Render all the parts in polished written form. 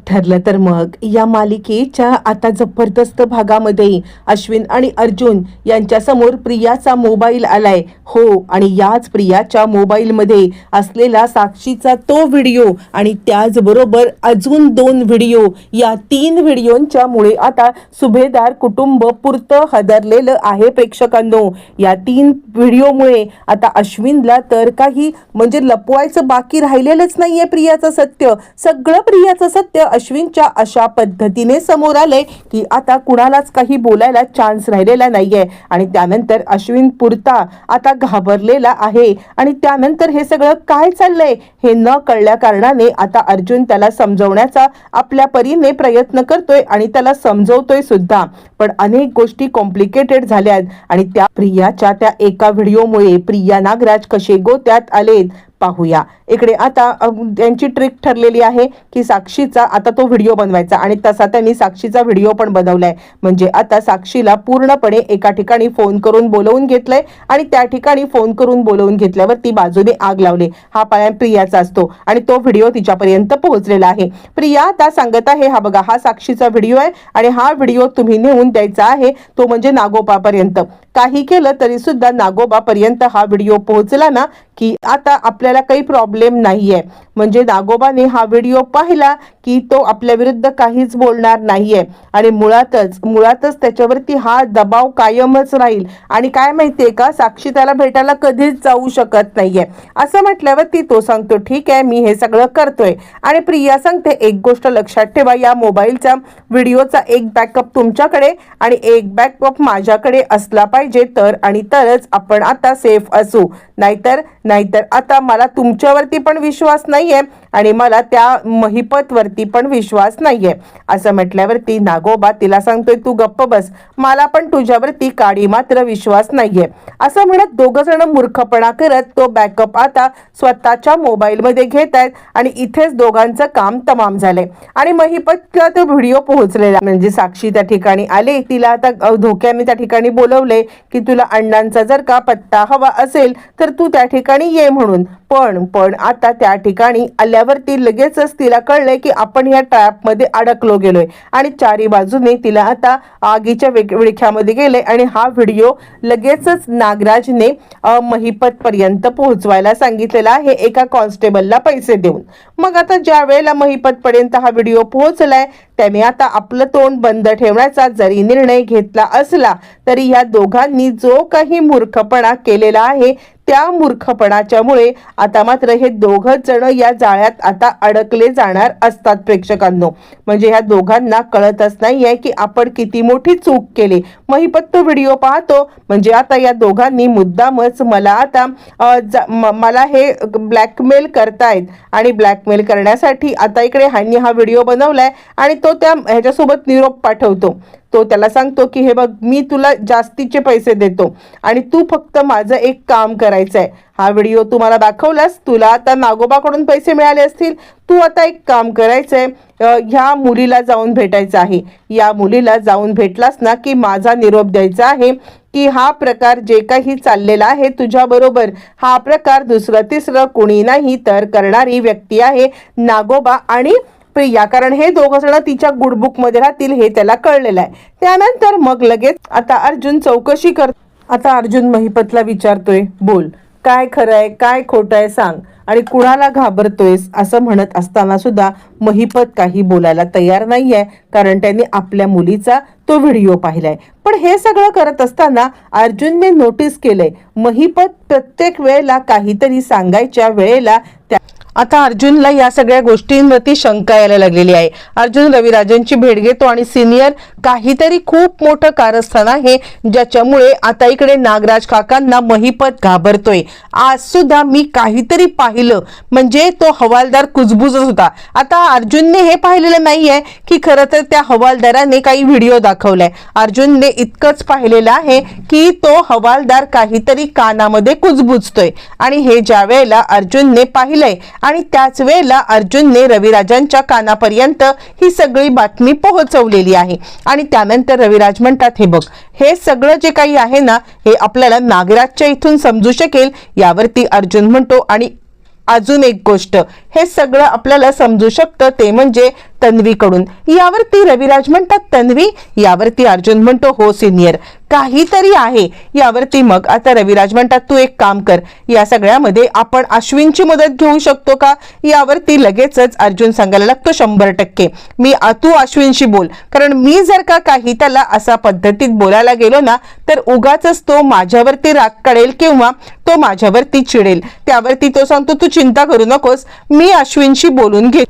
ठरलं तर मग या मालिकेच्या आता जबरदस्त भागामध्ये अश्विन आणि अर्जुन यांच्या समोर प्रियाचा मोबाईल आलाय. हो, आणि याच प्रियाच्या मोबाईलमध्ये असलेला साक्षीचा तो व्हिडिओ आणि त्याचबरोबर अजून 2 व्हिडिओ, या 3 व्हिडिओंच्या मुळे आता सुभेदार कुटुंब पुरतं हादरलेलं आहे प्रेक्षकांनो. या 3 व्हिडिओमुळे आता अश्विनला तर काही म्हणजे लपवायचं बाकी राहिलेलंच नाहीये. प्रियाचं सत्य, सगळं प्रियाचं सत्य अश्विनच्या अशा पद्धतीने समोर आलंय की आता कुणालाच काही बोलायला चान्स राहिलेला नाहीये. आणि त्यानंतर अश्विन पुरता आता घाबरलेला आहे. आणि त्यानंतर हे सगळं काय चाललंय हे न कळल्या कारणाने आता अर्जुन त्याला समजवण्याचा आपल्या परीने प्रयत्न करतोय आणि त्याला समजवतोय सुद्धा. पण अनेक गोष्टी कॉम्प्लिकेटेड झाल्यात आणि त्या प्रियाच्या त्या एका व्हिडिओमुळे प्रिया नागराज कसे गोत्यात आलेत पाहूया. इकडे आता त्यांची ट्रिक ठरलेली आहे की साक्षीचा आता तो व्हिडिओ बनवायचा आणि तसा त्यांनी साक्षीचा व्हिडिओ पण बनवलाय. म्हणजे आता साक्षीला पूर्णपणे एका ठिकाणी फोन करून बोलवून घेतलंय आणि त्या ठिकाणी फोन करून बोलवून घेतल्यावर ती बाजूने आग लावली. हा पाया प्रियाचा असतो आणि तो व्हिडिओ तिच्यापर्यंत पोहोचलेला आहे. प्रिया आता सांगत आहे, हा बघा हा साक्षीचा व्हिडिओ आहे आणि हा व्हिडिओ तुम्ही नेऊन द्यायचा आहे तो म्हणजे नागोबापर्यंत. काही केलं तरी सुद्धा नागोबापर्यंत हा व्हिडिओ पोहोचला ना की आता आपल्याला काही प्रॉब्लेम नाहीये. म्हणजे नागोबाने हा व्हिडिओ पाहिला की तो आपल्या विरुद्ध काहीच बोलणार नाहीये आणि मुळातच त्याच्यावरती हा दबाव कायमच राहील. आणि काय माहितीये का, साक्षी त्याला भेटायला कधीच जाऊ शकत नाहीये. असं म्हटल्यावरती तो सांगतो ठीक आहे मी हे सगळं करतोय. आणि प्रिया सांगते एक गोष्ट लक्षात ठेवा, या मोबाईलच्या व्हिडिओचा एक बॅकअप तुमच्याकडे आणि एक बॅकअप माझ्याकडे असला पाहिजे तरच आपण आता सेफ असू. नाहीतर आता मला तुमच्यावरती पण विश्वास नाहीये आणि मला त्या महिपत वरती पण विश्वास नाहीये. असं म्हटल्यावरती नागोबा तिला सांगतोय तू गप्प बस, मला पण तुझ्यावरती काडी मात्र विश्वास नाहीये. असं म्हणत दोघ जण मूर्खपणा करत तो बॅकअप आता स्वतःच्या मोबाईल मध्ये घेत आहेत आणि इथेच दोघांचं काम तमाम झालंय. आणि महिपतला तो व्हिडिओ पोहोचलेला म्हणजे साक्षी त्या ठिकाणी आले. तिला आता धोक्याने त्या ठिकाणी बोलवले की तुला अण्णांचा जर का पत्ता हवा असेल तर तू त्या ठिकाणी ये म्हणून. पण आता त्या ठिकाणी आल्यावरती लगेचच तिला कळलंय की आपण या ट्रॅप मध्ये अडकलो गेलोय आणि चारी बाजूने तिला आता आगीच्या विळख्यामध्ये गेले. आणि हा व्हिडिओ लगेचच नागराजने महिपत पर्यंत पोहोचवायला सांगितलेला आहे एका कॉन्स्टेबलला पैसे देऊन. मग आता ज्या वेळेला महिपत पर्यंत हा व्हिडिओ पोहोचलाय त्याने आता आपलं तोंड बंद ठेवण्याचा जरी निर्णय घेतला असला तरी या दोघांनी जो काही मूर्खपणा केलेला आहे त्या मूर्खपणाच्या मुळे आता मात्र हे दोघच जण या जाळ्यात आता अडकले जाणार असतात प्रेक्षकांनो. म्हणजे ह्या दोघांना कळतच नाहीये की आपण किती मोठी चूक केली. महिपत तो व्हिडिओ पाहतो म्हणजे आता या दोघांनी मुद्दामच मला हे ब्लॅकमेल करतायत आणि ब्लॅकमेल करण्यासाठी आता इकडे ह्यांनी हा व्हिडिओ बनवलाय आणि तो त्या ह्याच्यासोबत निरोप पाठवतो. तो त्याला सांगतो की हे बघ मी तुला जास्तीचे पैसे देतो आणि तू फक्त माझं एक काम करायचंय. हा व्हिडिओ तुम्हाला दाखवलास, तुला आता नागोबाकडून पैसे मिळाले असतील, तू आता एक काम करायचंय, ह्या मुलीला जाऊन भेटायचं आहे. या मुलीला जाऊन भेटलास ना की माझा निरोप द्यायचा आहे की हा प्रकार जे काही चाललेला आहे तुझ्या बरोबर, हा प्रकार दुसरं तिसरं कोणी नाही तर करणारी व्यक्ती आहे नागोबा आणि प्रिया. कारण हे दोघं जण तिच्या गुडबुक मध्ये राहतील हे त्याला कळलेलं आहे. त्यानंतर मग लगेच आता अर्जुन चौकशी आता अर्जुन महिपतला विचारतोय बोल काय खरंय काय खोटंय सांग आणि कुणाला घाबरतोयस असं म्हणत असताना सुद्धा महिपत काही बोलायला तयार नाहीये. कारण त्यांनी आपल्या मुलीचा तो व्हिडिओ पाहिलाय. पण हे सगळं करत असताना अर्जुनने नोटीस केलंय महिपत प्रत्येक वेळेला काहीतरी सांगायच्या वेळेला आता अर्जुनला या सगळ्या गोष्टींवरती शंका यायला लागलेली आहे. अर्जुन रविराजांची भेट घेतो आणि सिनियर काहीतरी खूप मोठं कारस्थान आहे ज्याच्यामुळे आता इकडे नागराज काकांना महिपत घाबरतोय. आज सुद्धा मी काहीतरी पाहिलं म्हणजे तो हवालदार कुजबुजत होता. आता अर्जुनने हे पाहिलेलं नाहीये की खरं तर त्या हवालदाराने काही व्हिडिओ दाखवलाय. अर्जुनने इतकंच पाहिलेलं आहे की तो हवालदार काहीतरी कानामध्ये कुजबुजतोय आणि हे ज्या वेळेला अर्जुनने पाहिलंय आणि त्याच वेळेला अर्जुनने रविराजांच्या कानापर्यंत ही सगळी बातमी पोहोचवलेली आहे. आणि त्यानंतर रविराज म्हणतात हे बघ हे सगळं जे काही आहे ना हे आपल्याला नागराजच्या इथून समजू शकेल. यावरती अर्जुन म्हणतो आणि अजून एक गोष्ट, हे सगळं आपल्याला समजू शकतं ते म्हणजे तन्वीकडून. यावरती रविराज म्हणतात तन्वी, यावरती अर्जुन म्हणतो हो सिनियर, काहीतरी आहे यावरती. मग आता रविराज म्हणतात तू एक काम कर, या सगळ्यामध्ये आपण अश्विनची मदत घेऊ शकतो का? यावरती लगेचच अर्जुन सांगायला लागतो 100% तू अश्विनशी बोल, कारण मी जर का काही त्याला असा पद्धतीत बोलायला गेलो ना तर उगाच तो माझ्यावरती राग काढेल किंवा तो माझ्यावरती चिडेल. त्यावरती तो सांगतो तू चिंता करू नकोस, मी अश्विनशी बोलून घे,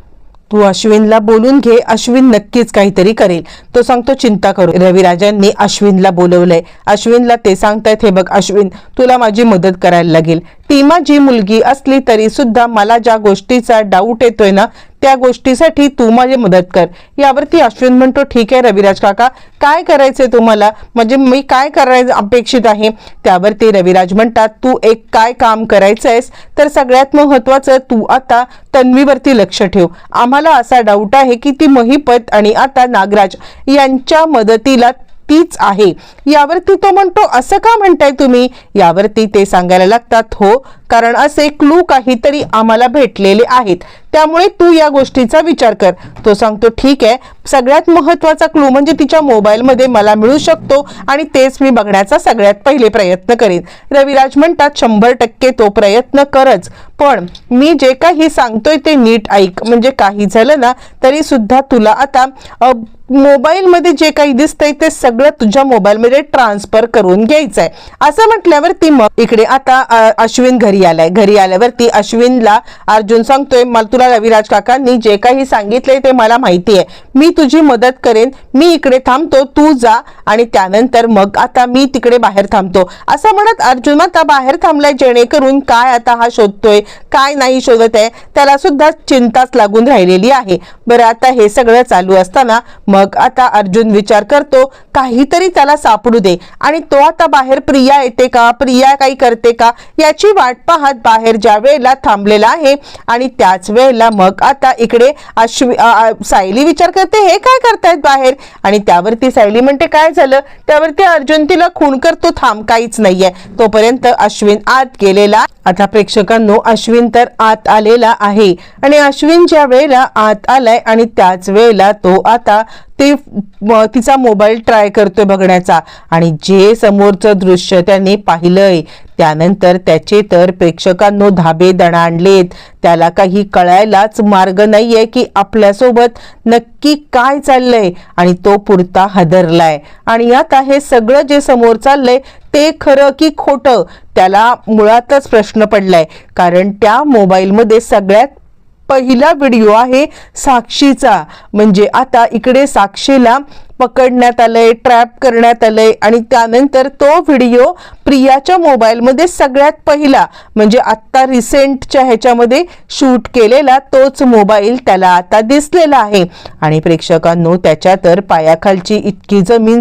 तू अश्विनला बोलून घे, अश्विन नक्कीच काहीतरी करेल. तो सांगतो चिंता करू. रविराजांनी अश्विनला बोलवलंय. अश्विनला ते सांगतायत हे बघ अश्विन, तुला माझी मदत करायला लागेल. ती माझी मुलगी असली तरी सुद्धा मला ज्या गोष्टीचा डाऊट येतोय ना त्या गोष्टीसाठी तू माझी मदत कर. यावरती अश्विन म्हणतो ठीक आहे रविराज काका, काय करायचंय तुम्हाला, म्हणजे मी काय करायचं अपेक्षित आहे? त्यावरती रविराज म्हणतात तू एक काय काम करायचंयस तर सगळ्यात महत्वाचं तू आता तन्वीवरती लक्ष ठेव. आम्हाला असा डाऊट आहे की ती महिपत आणि आता नागराज यांच्या मदतीला तीच आहे. यावरती तो म्हणतो असं का म्हणताय तुम्ही? यावरती ते सांगायला लागतात हो, कारण असे क्लू काहीतरी आम्हाला भेटलेले आहेत, त्यामुळे तू या गोष्टीचा विचार कर. तो सांगतो ठीक आहे, सगळ्यात महत्वाचा क्लू म्हणजे तिच्या मोबाईलमध्ये मला मिळू शकतो आणि तेच मी बघण्याचा सगळ्यात पहिले प्रयत्न करेन. रविराज म्हणतात 100% तो प्रयत्न करच, पण मी जे काही सांगतोय ते नीट ऐक, म्हणजे काही झालं ना तरी सुद्धा तुला आता मोबाईलमध्ये जे काही दिसतंय ते सगळं तुझ्या मोबाईलमध्ये ट्रान्सफर करून घ्यायचंय. असं म्हटल्यावरती मग इकडे आता अश्विन घरी आलाय. घरी आल्यावरती अश्विनला अर्जुन सांगतोय मला तुला रविराज काकांनी जे काही सांगितलंय ते मला माहिती आहे, मी तुझी मदत करेन, मी इकडे थांबतो, तू जा आणि त्यानंतर मग आता मी तिकडे बाहेर थांबतो. असं म्हणत अर्जुन आता बाहेर थांबलाय, जेणेकरून काय आता हा शोधतोय काय नाही शोधत आहे त्याला सुद्धा चिंताच लागून राहिलेली आहे. बरं आता हे सगळं चालू असताना मग आता अर्जुन विचार करतो काहीतरी त्याला सापडू दे आणि तो आता बाहेर प्रिया येते का, प्रिया काही करते का याची वाट पाहत बाहेर ज्या वेळेला थांबलेला आहे. आणि त्याच वेळेला मग आता इकडे सायली विचार करते हे काय करतायत बाहेर, आणि त्यावरती सायली म्हणते काय झालं? त्यावरती अर्जुन तिला खून करतो थांब काहीच नाहीये. तोपर्यंत अश्विन आत गेलेला. आता प्रेक्षकांनो अश्विन तर आत आलेला आहे आणि अश्विन ज्या वेळेला आत आलाय आणि त्याच वेळेला तो आता तिचा मोबाईल ट्राय करतोय बघण्याचा, आणि जे समोरचं दृश्य त्याने पाहिलंय त्यानंतर त्याचे तर प्रेक्षकांनो धाबे दणाणलेत. त्याला काही कळायलाच मार्ग नाहीये की आपल्यासोबत नक्की काय चाललंय आणि तो पुरता हादरलाय. आणि आता हे सगळं जे समोर चाललंय ते खरं की खोटं त्याला मुळातच प्रश्न पडलाय, कारण त्या मोबाईलमध्ये सगळ्यात पहिला व्हिडिओ आहे साक्षीचा. म्हणजे आता इकडे साक्षीला पकडण्यात आलंय, ट्रॅप करण्यात आलंय आणि त्यानंतर तो व्हिडिओ प्रियाच्या मोबाईलमध्ये सगळ्यात पहिला म्हणजे आता रिसेंटच्या ह्याच्यामध्ये शूट केलेला तोच मोबाईल त्याला आता दिसलेला आहे. आणि प्रेक्षकांनो त्याच्या तर पायाखालची इतकी जमीन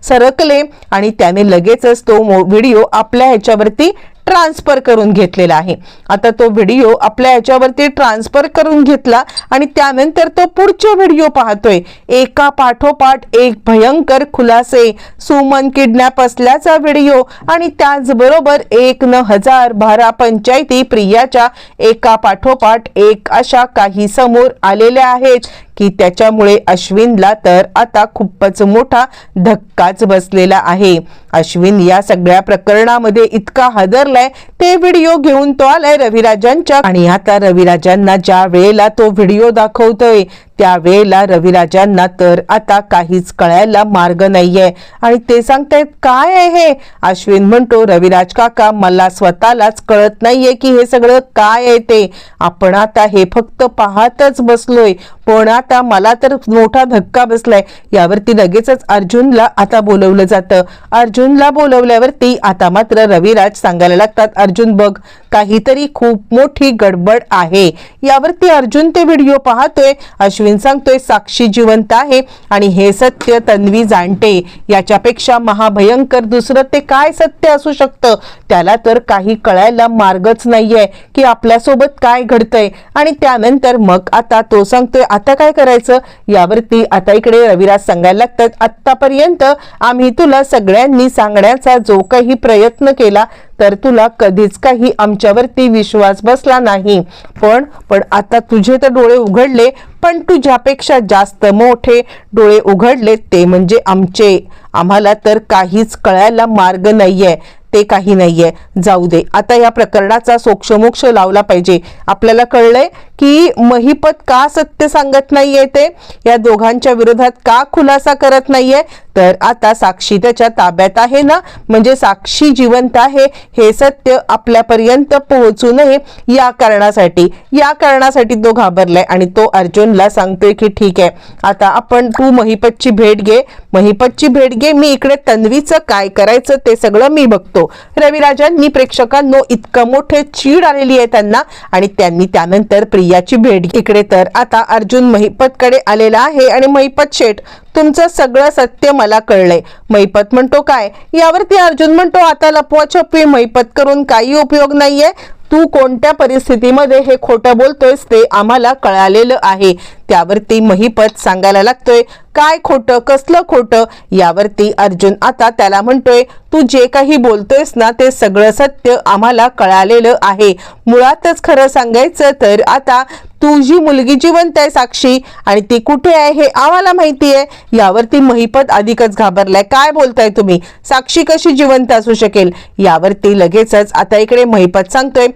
सरकले आणि त्याने लगेचच तो व्हिडिओ आपल्या ह्याच्यावरती ट्रान्सफर करून घेतलेला आहे. आता तो व्हिडिओ आपल्या ह्याच्यावरती ट्रान्सफर करून घेतला आणि त्यानंतर तो पुढचे व्हिडिओ पाहतोय. एका पाठोपाठ एक भयंकर खुलासे, सुमन किडनॅप असल्याचा व्हिडिओ आणि त्याचबरोबर 1012 पंचायती प्रियाच्या एका पाठोपाठ एक अशा काही समोर आलेल्या आहेत की त्याच्यामुळे अश्विनला तर आता खूपच मोठा धक्काच बसलेला आहे. अश्विन या सगळ्या प्रकरणामध्ये इतका हादरलाय ते व्हिडिओ घेऊन तो आलाय रविराजांच्या. आणि आता रविराजांना ज्या वेळेला तो व्हिडिओ दाखवतोय त्यावेळेला रविराजांना तर आता काहीच कळायला मार्ग नाहीये आणि ते सांगतायत काय आहे हे. अश्विन म्हणतो रविराज काका मला स्वतःलाच कळत नाहीये की हे सगळं काय आहे ते. आपण आता हे फक्त पाहतच बसलोय पण आता मला तर मोठा धक्का बसलाय. यावरती लगेचच अर्जुनला आता बोलवलं जातं. अर्जुनला बोलवल्यावरती आता मात्र रविराज सांगायला लागतात अर्जुन बघ काहीतरी खूप मोठी गडबड आहे. यावरती अर्जुन ते व्हिडिओ पाहतोय. अश्विन सांगतोय साक्षी जिवंत आहे आणि हे सत्य तन्वी जाणते. याच्यापेक्षा महाभयंकर दुसरं ते काय सत्य असू शकतं? त्याला तर काही कळायला मार्गच नाहीये की आपल्यासोबत काय घडतंय. आणि त्यानंतर मग आता तो सांगतोय आता काय करायचं. यावरती आता इकडे रविराज सांगायला लागतात आतापर्यंत आम्ही तुला सगळ्यांनी सांगण्याचा जो काही प्रयत्न केला तर तुला कधीच काही आमच्यावरती विश्वास बसला नाही, पण आता तुझे तर डोळे उघडले, पण तुझ्यापेक्षा जास्त मोठे डोळे उघडले ते म्हणजे आमचे. आम्हाला तर काहीच कळायला मार्ग नाहीये, ते काही नाहीये. जाऊ दे, आता या प्रकरणाचा सोक्षमोक्ष लावला पाहिजे. आपल्याला कळलंय की महिपत का सत्य सांगत नाहीये, ते या दोघांच्या विरोधात का खुलासा करत नाहीये. तर आता साक्षी त्याच्या ताब्यात आहे ना, म्हणजे साक्षी जिवंत आहे हे सत्य आपल्यापर्यंत पोहोचू नये या कारणासाठी तो घाबरलाय आणि तो अर्जुनला सांगतोय की ठीक आहे, आता आपण तू महिपतची भेट घे, मी इकडे तन्वीचं काय करायचं ते सगळं मी बघतो. रविराजांनी प्रेक्षकांनो इतकं मोठे चीड आलेली आहे त्यांना, आणि त्यांनी त्यानंतर प्रियाची भेट. इकडे तर आता अर्जुन महिपतकडे आलेला आहे आणि महिपत शेठ, तुमचं सगळं सत्य मला कळलंय. महिपत म्हणतो काय, यावरती अर्जुन म्हणतो आता लपवाछपवी महिपत करून काही उपयोग नाहीये. तू कोणत्या परिस्थितीमध्ये हे खोटं बोलतोयस ते आम्हाला कळालेलं आहे. त्यावरती महिपत सांगायला लागतोय काय खोटं, कसलं खोटं. यावरती अर्जुन आता त्याला म्हणतोय तू जे काही बोलतोयस ना ते सगळं सत्य आम्हाला कळालेलं आहे. मुळातच खरं सांगायचं तर आता तुझी मुलगी जिवंत आहे साक्षी, आणि ती कुठे आहे हे आम्हाला माहिती आहे. यावरती महिपत अधिकच घाबरलाय. काय बोलताय तुम्ही, साक्षी कशी जिवंत असू शकेल. यावरती लगेचच आता इकडे महिपत सांगतोय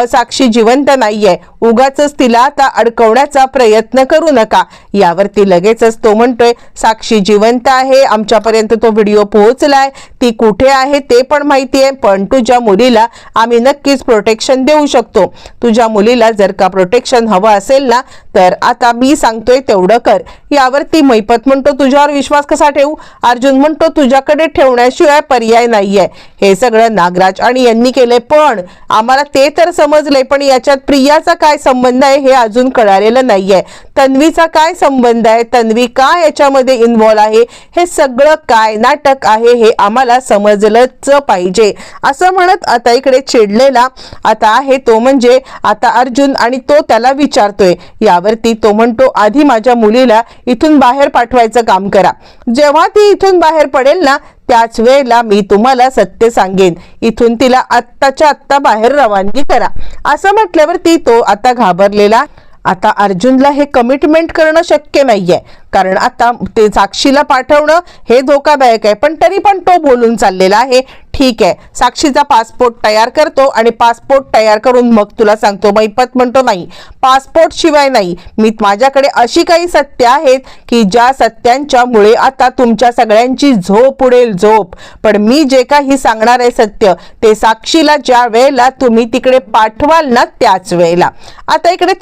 साक्षी जिवंत नाहीये, उगाचच तिला आता अडकवण्याचा प्रयत्न करू नका. यावरती लगेचच तो म्हणतोय साक्षी जिवंत आहे, आमच्यापर्यंत तो व्हिडिओ पोहोचलाय, ती कुठे आहे ते पण माहिती आहे, पण तुझ्या मुलीला आम्ही नक्कीच प्रोटेक्शन देऊ शकतो. तुझ्या मुलीला जर का प्रोटेक्शन हवं असेल ना तर आता मी सांगतोय तेवढं कर. यावरती महिपत म्हणतो तुझ्यावर विश्वास कसा ठेवू. अर्जुन म्हणतो तुझ्याकडे ठेवण्याशिवाय पर्याय नाहीये. हे सगळं नागराज आणि यांनी केलंय, पण आम्हाला ते तर समजलंय, पण याच्यात प्रियाचा काय संबंध आहे हे अजून कळालेलं नाहीये. तन्वीचा काय संबंध आहे, तन्वी का याच्यामध्ये इन्व्हॉल्व आहे, हे सगळं काय नाटक आहे हे आम्हाला समजलंच पाहिजे. असं म्हणत आता इकडे चिडलेला आता आहे तो म्हणजे आता अर्जुन, आणि तो त्याला विचारतोय. यावरती तो म्हणतो आधी माझ्या मुलीला इथून बाहेर पाठवायचं काम करा. जेव्हा ती इथून बाहेर पडेल ना त्याच वेळेला मी तुम्हाला सत्य सांगेन. इथून तिला आत्ताच्या आत्ता बाहेर रवानगी करा. असं म्हटल्यावरती तो आता घाबरलेला. आता अर्जुनला हे कमिटमेंट करणं शक्य नाहीये, कारण आता ते साक्षीला पाठवणं हे धोकादायक आहे. पण तरी पण तो बोलून चाललेला आहे ठीक आहे, साक्षीचा पासपोर्ट तयार करतो आणि पासपोर्ट तयार करून मग तुला सांगतो. महिपत म्हणतो नाही, पासपोर्ट शिवाय नाही. मी माझ्याकडे अशी काही सत्य आहेत की ज्या सत्यांच्यामुळे आता तुमच्या सगळ्यांची झोप उडेल, झोप. पण मी जे काही सांगणार आहे सत्य ते साक्षीला ज्या वेळेला तुम्ही तिकडे पाठवाल ना त्याच वेळेला. आता इकडे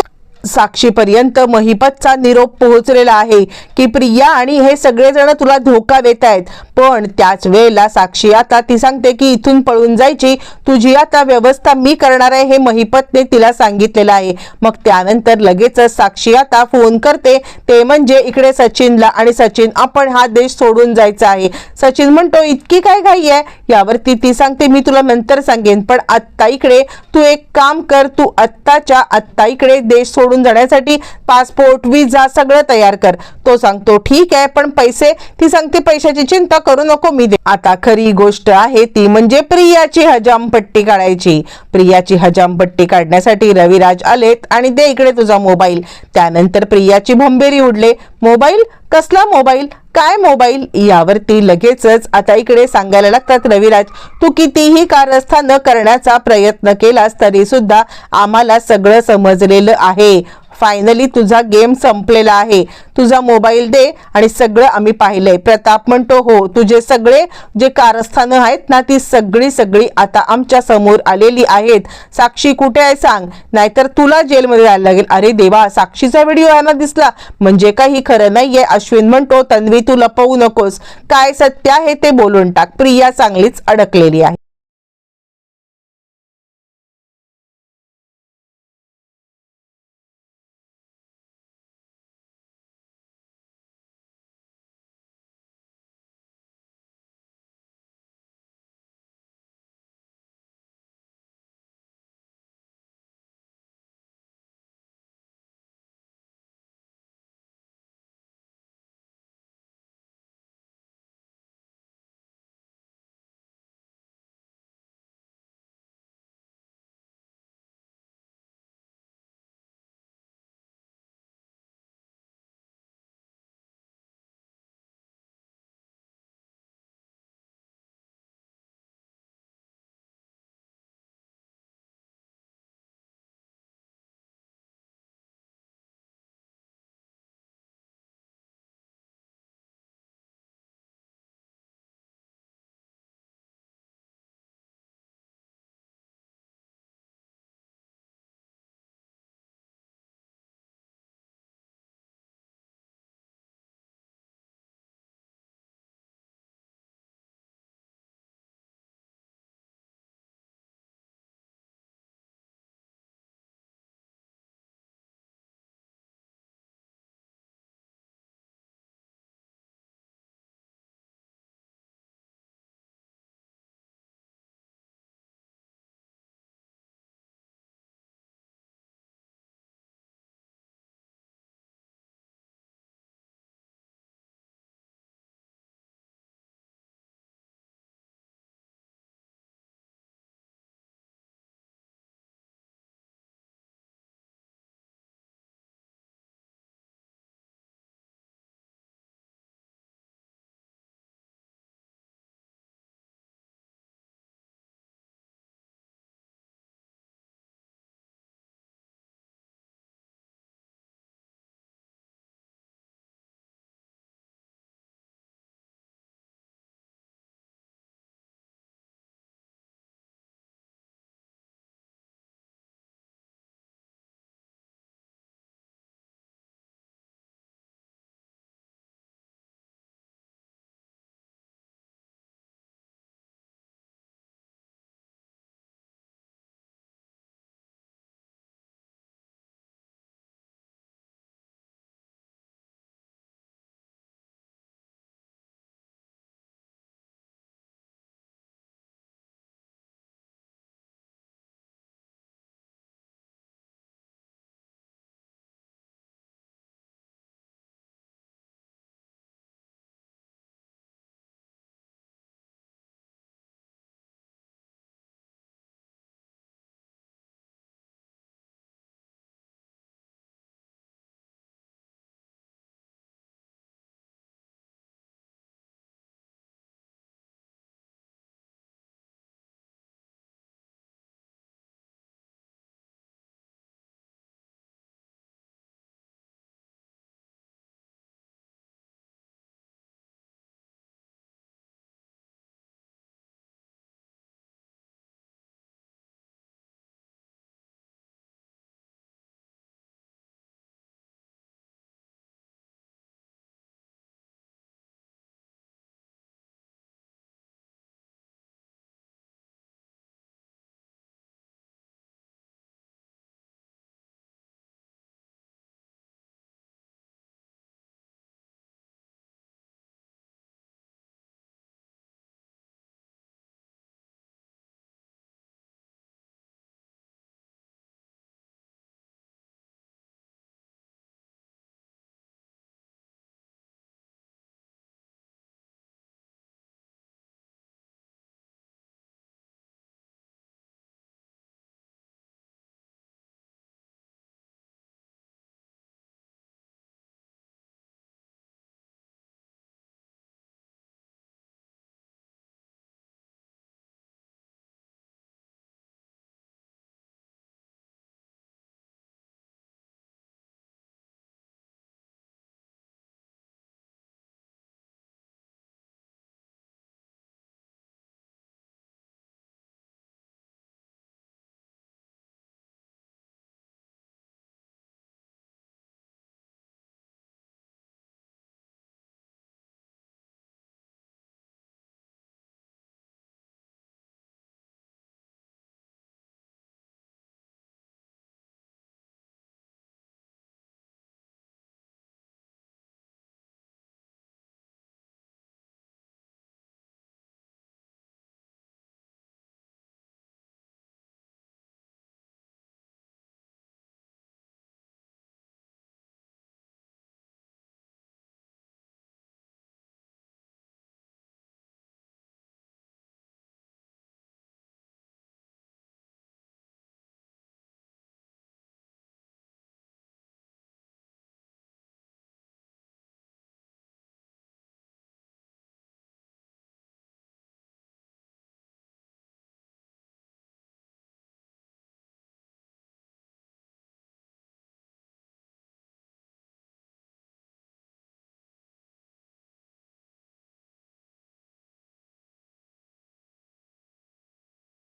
साक्षीपर्यंत महिपतचा निरोप पोहोचलेला आहे की प्रिया आणि हे सगळेजण तुला धोका देत आहेत. पण त्याच वेळेला साक्षी आता ती सांगते की इथून पळून जायची तुझी आता व्यवस्था मी करणार आहे, हे महिपतने तिला सांगितलेलं आहे. मग त्यानंतर लगेचच साक्षी आता फोन करते, ते म्हणजे इकडे सचिनला. आणि सचिन आपण हा देश सोडून जायचा आहे. सचिन म्हणतो इतकी काय घाई आहे. यावरती ती सांगते मी तुला नंतर सांगेन, पण आत्ता इकडे तू एक काम कर, तू आत्ताच्या आत्ता इकडे देश सोडून जाण्यासाठी पासपोर्ट विजा सगळं तयार कर. तो सांगतो ठीक आहे, पण पैसे. ती सांगते पैशाची चिंता करू नको, मी दे. आता खरी गोष्ट आहे ती म्हणजे प्रियाची हजामपट्टी काढायची. प्रियाची हजामपट्टी काढण्यासाठी रविराज आलेत आणि दे इकडे तुझा मोबाईल. त्यानंतर प्रियाची भंबेरी उडले. मोबाईल कसला मोबाईल, काय मोबाईल. यावरती लगेचच आता इकडे सांगायला लागतात रविराज तू कितीही कारस्थान करण्याचा प्रयत्न केलास तरी सुद्धा आम्हाला सगळं समजलेलं आहे. फायनली तुझा गेम संपलेला आहे. तुझा मोबाईल दे आणि सगळं आम्ही पाहिलंय. प्रताप म्हणतो हो, तुझे सगळे जे कारस्थानं आहेत ना ती सगळी आता आमच्या समोर आलेली आहेत. साक्षी कुठे आहे सांग, नाहीतर तुला जेलमध्ये जायला लागेल. अरे देवा, साक्षीचा व्हिडिओ यांना दिसला म्हणजे काही खरं नाहीये. अश्विन म्हणतो तन्वी तू लपवू नकोस, काय सत्य आहे ते बोलून टाक. प्रिया चांगलीच अडकलेली आहे.